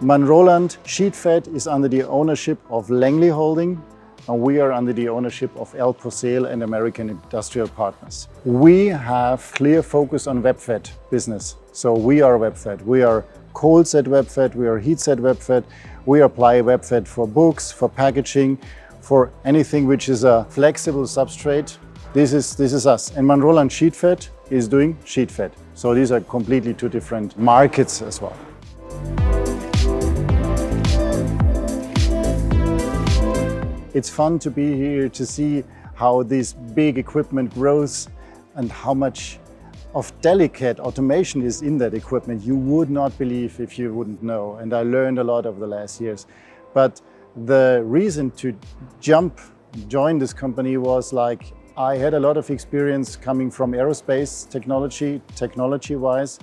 manroland Sheetfed is under the ownership of Langley Holding, and we are under the ownership of El Posel and American Industrial Partners. We have clear focus on webfed business. So we are webfed. We are cold set webfed, we are heat set webfed. We apply webfed for books, for packaging, for anything which is a flexible substrate. This is us. And manroland Sheetfed is doing sheetfed. So these are completely two different markets as well. It's fun to be here to see how this big equipment grows and how much of delicate automation is in that equipment. You would not believe if you wouldn't know. And I learned a lot over the last years. But the reason to join this company was like, I had a lot of experience coming from aerospace technology-wise.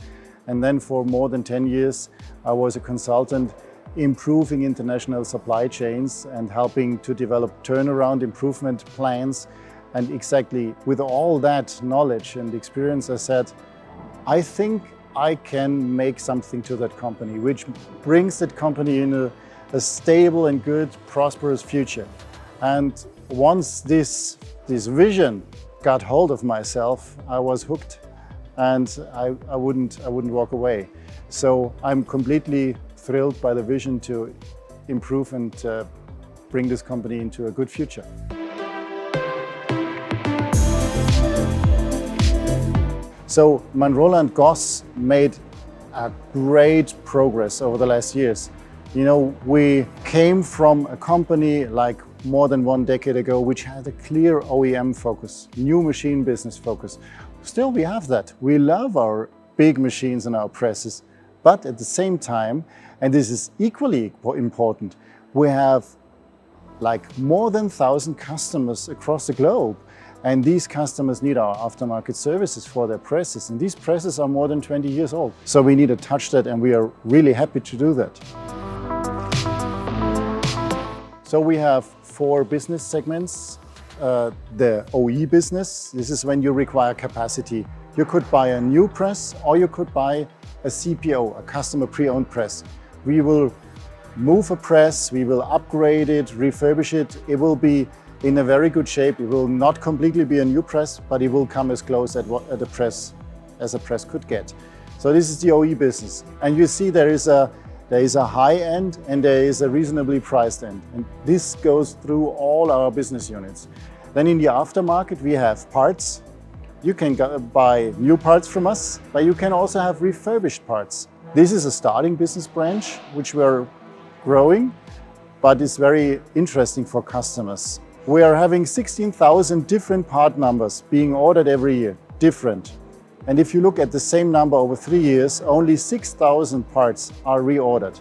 And then for more than 10 years, I was a consultant improving international supply chains and helping to develop turnaround improvement plans. And exactly with all that knowledge and experience, I said, I think I can make something to that company, which brings that company in a stable and good, prosperous future. And once this vision got hold of myself, I was hooked, and I wouldn't walk away. So I'm completely thrilled by the vision to improve and bring this company into a good future. So manroland Goss made a great progress over the last years. You know, we came from a company like more than 1 decade ago, which had a clear OEM focus, new machine business focus. Still, we have that. We love our big machines and our presses, but at the same time, and this is equally important, we have like more than 1,000 customers across the globe. And these customers need our aftermarket services for their presses. And these presses are more than 20 years old. So we need to touch that, and we are really happy to do that. So we have 4 business segments. The OE business, this is when you require capacity. You could buy a new press, or you could buy a CPO, a customer pre-owned press. We will move a press, we will upgrade it, refurbish it. It will be in a very good shape. It will not completely be a new press, but it will come as close as a press could get. So this is the OE business. And you see there is a high end and there is a reasonably priced end. And this goes through all our business units. Then in the aftermarket, we have parts. You can buy new parts from us, but you can also have refurbished parts. This is a starting business branch, which we are growing, but it's very interesting for customers. We are having 16,000 different part numbers being ordered every year, different. And if you look at the same number over 3 years, only 6,000 parts are reordered.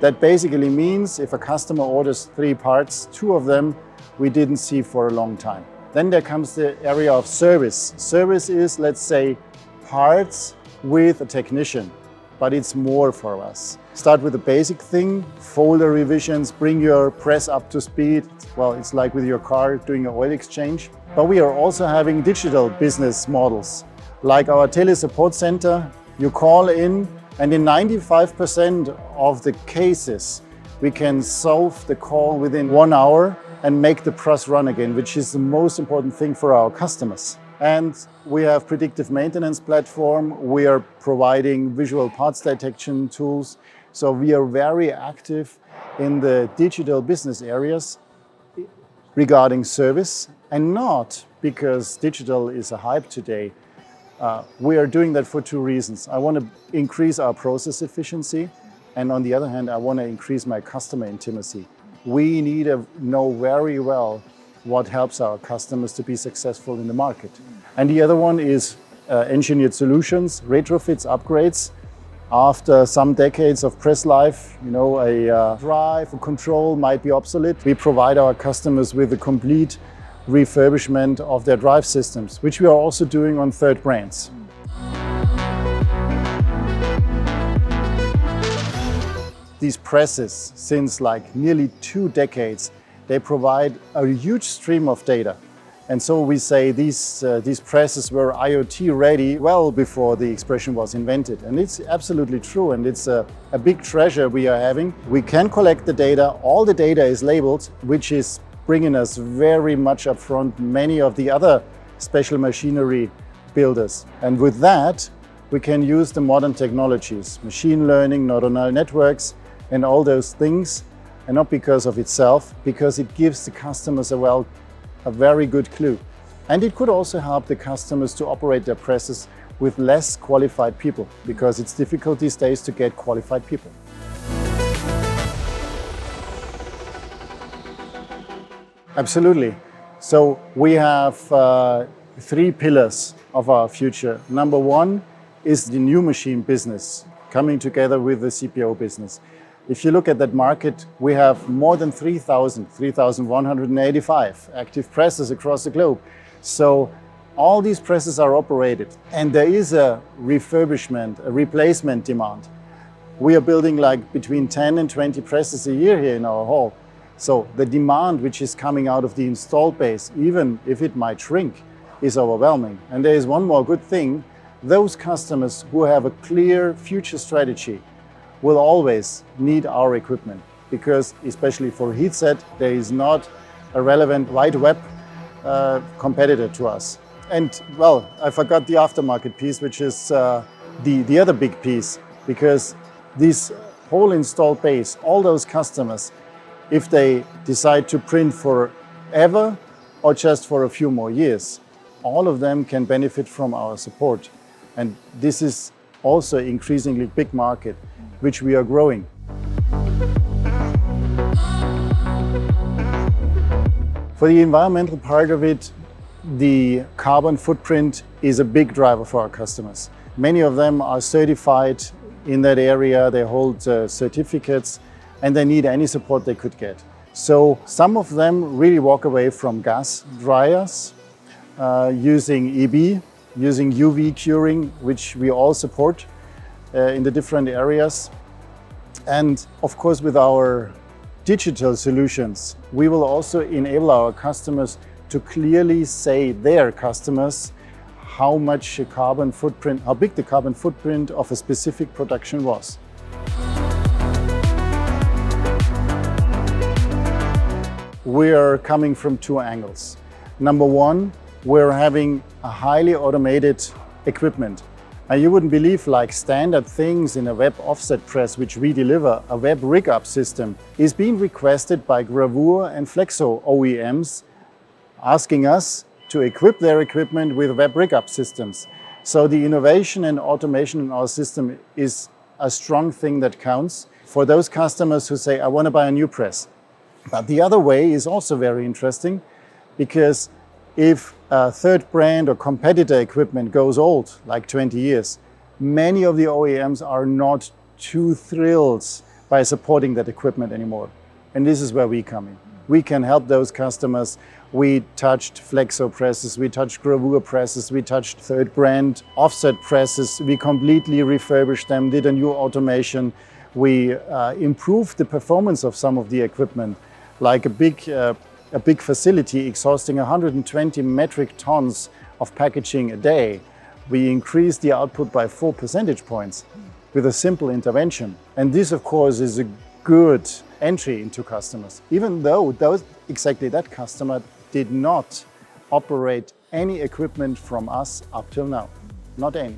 That basically means if a customer orders 3 parts, 2 of them we didn't see for a long time. Then there comes the area of service. Service is, let's say, parts with a technician, but it's more for us. Start with the basic thing, folder revisions, bring your press up to speed. Well, it's like with your car doing an oil exchange. But we are also having digital business models. Like our tele support center, you call in, and in 95% of the cases, we can solve the call within 1 hour and make the press run again, which is the most important thing for our customers. And we have predictive maintenance platform. We are providing visual parts detection tools. So we are very active in the digital business areas regarding service, and not because digital is a hype today. We are doing that for 2 reasons. I want to increase our process efficiency, and on the other hand, I want to increase my customer intimacy. We need to know very well what helps our customers to be successful in the market. And the other one is engineered solutions, retrofits, upgrades. After some decades of press life, you know, a drive, a control might be obsolete. We provide our customers with a complete refurbishment of their drive systems, which we are also doing on third brands. These presses, since like nearly 2 decades, they provide a huge stream of data. And so we say these presses were IoT ready well before the expression was invented. And it's absolutely true, and it's a big treasure we are having. We can collect the data, all the data is labeled, which is bringing us very much up front many of the other special machinery builders. And with that, we can use the modern technologies, machine learning, neuronal networks, and all those things, and not because of itself, because it gives the customers a very good clue. And it could also help the customers to operate their presses with less qualified people, because it's difficult these days to get qualified people. Absolutely. So we have 3 pillars of our future. Number 1 is the new machine business coming together with the CPO business. If you look at that market, we have more than 3,185 active presses across the globe. So all these presses are operated, and there is a refurbishment, a replacement demand. We are building like between 10 and 20 presses a year here in our hall. So the demand which is coming out of the installed base, even if it might shrink, is overwhelming. And there is one more good thing: those customers who have a clear future strategy will always need our equipment, because especially for heat set, there is not a relevant wide web competitor to us. And well, I forgot the aftermarket piece, which is the other big piece, because this whole installed base, all those customers, if they decide to print forever or just for a few more years, all of them can benefit from our support. And this is also increasingly big market, which we are growing. For the environmental part of it, the carbon footprint is a big driver for our customers. Many of them are certified in that area, they hold certificates, and they need any support they could get. So some of them really walk away from gas dryers, using EB, using UV curing, which we all support in the different areas. And of course, with our digital solutions, we will also enable our customers to clearly say, their customers, how much carbon footprint, how big the carbon footprint of a specific production was. We are coming from 2 angles. Number 1, we're having a highly automated equipment. And you wouldn't believe, like standard things in a web offset press which we deliver, a web rig-up system, is being requested by gravure and flexo OEMs, asking us to equip their equipment with web rig-up systems. So the innovation and automation in our system is a strong thing that counts for those customers who say, I want to buy a new press. But the other way is also very interesting, because if a third brand or competitor equipment goes old, like 20 years, many of the OEMs are not too thrilled by supporting that equipment anymore. And this is where we come in. We can help those customers. We touched flexo presses, we touched gravure presses, we touched third brand offset presses. We completely refurbished them, did a new automation. We improved the performance of some of the equipment, like a big facility exhausting 120 metric tons of packaging a day. We increased the output by 4 percentage points with a simple intervention. And this, of course, is a good entry into customers, even though exactly that customer did not operate any equipment from us up till now. Not any.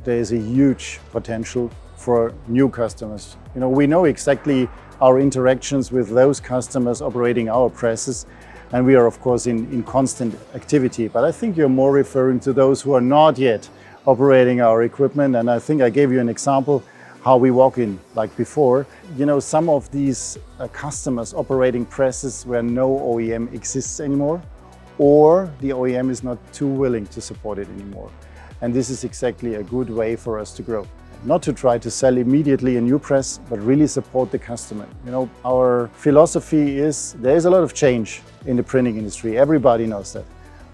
There is a huge potential for new customers. You know, we know exactly our interactions with those customers operating our presses, and we are of course in constant activity. But I think you're more referring to those who are not yet operating our equipment, and I think I gave you an example how we walk in like before. You know, some of these customers operating presses where no OEM exists anymore, or the OEM is not too willing to support it anymore. And this is exactly a good way for us to grow. Not to try to sell immediately a new press, but really support the customer. You know, our philosophy is there is a lot of change in the printing industry. Everybody knows that.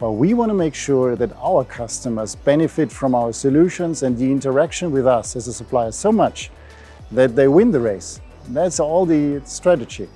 But we want to make sure that our customers benefit from our solutions and the interaction with us as a supplier so much that they win the race. That's all the strategy.